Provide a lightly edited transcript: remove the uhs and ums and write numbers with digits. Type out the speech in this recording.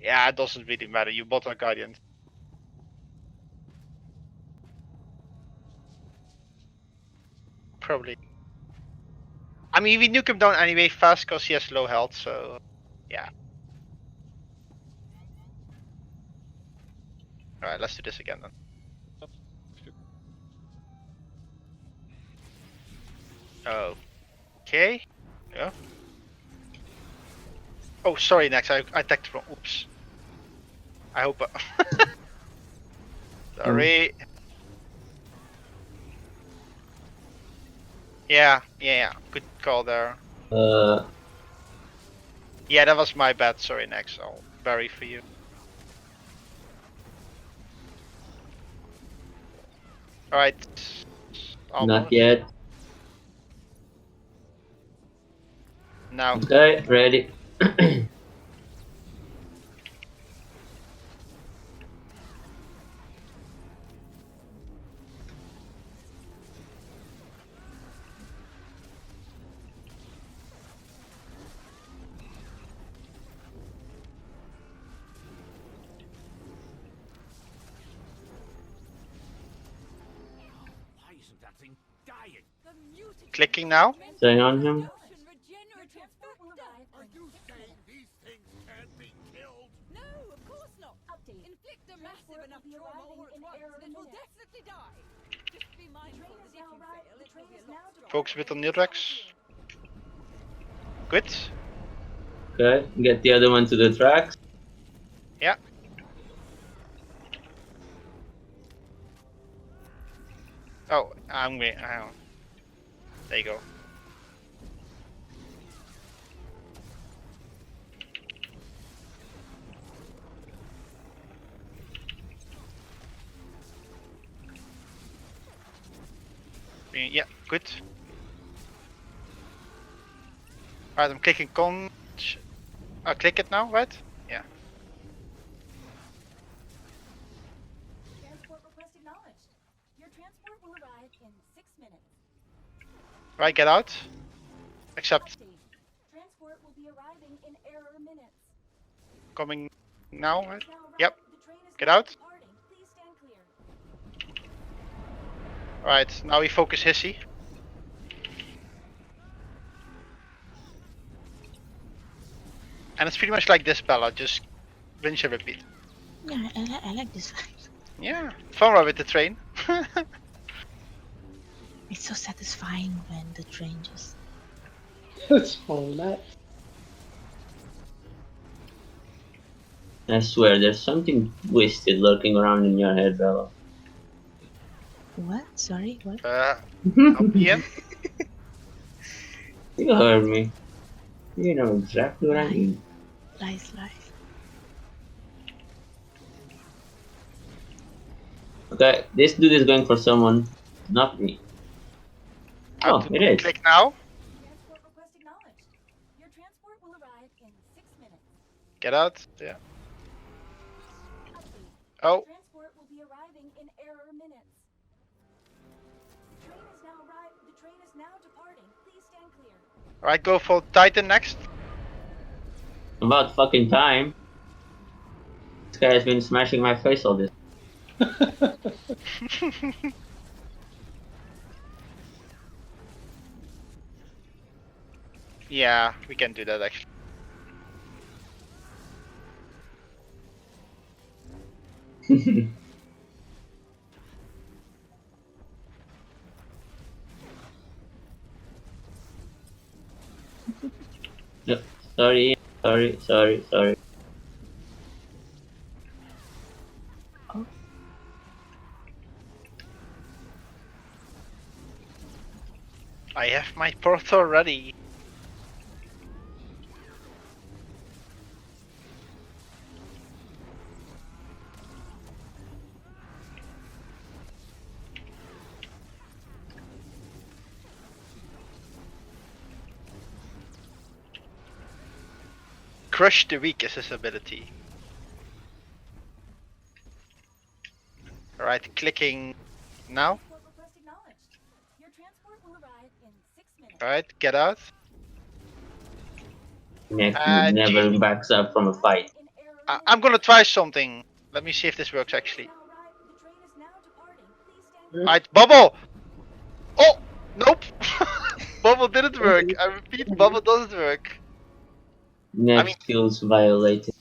Yeah, it doesn't really matter. You bought a Guardian. Probably. I mean, we nuke him down anyway fast because he has low health, so yeah. Alright, let's do this again then. Okay. Yeah. Oh, sorry, Nex. I attacked wrong. Oops. I hope. Sorry. Yeah. Good call there. Yeah, that was my bad. Sorry, Nex. I'll bury for you. Alright. Not yet. Now. Okay, ready. Clicking now. Staying on him. Focus a bit on Nilrex. Good. Okay, get the other one to the tracks. Yeah. Oh, I'm going. There you go. Yeah, good. Alright, I'm clicking con. I'll click it now, right? Yeah. Transport request acknowledged. Your transport will arrive in 6 minutes. Right, get out. Accept. Transport will be arriving in error minutes. Coming now, right? Yep. Get out. Please stand clear. Alright, now we focus Hissy. And it's pretty much like this, Bella. Just rinse and repeat. Yeah, I like this one. Yeah, fun with the train. It's so satisfying when the train just. It's fine, that. I swear, there's something twisted lurking around in your head, Bella. What? Sorry, what? Ian? You heard me. You know exactly what I mean. Lies. Okay, this dude is going for someone, not me. Oh, it is. Click now. Transport request acknowledged. Your transport will arrive in 6 minutes. Get out. Yeah. Oh. Transport will be arriving in error minutes. The train is now departing. Please stand clear. Alright, go for Titan next. About fucking time. This guy has been smashing my face all this. Yeah, we can do that actually. No, sorry. Oh. I have my portal ready. Crush the weak is his ability. Alright, clicking now. Alright, get out. Next, never backs up from a fight. I'm gonna try something. Let me see if this works actually. Alright, bubble! Oh! Nope! Bubble didn't work. I repeat, bubble doesn't work. Next mean- skills violated.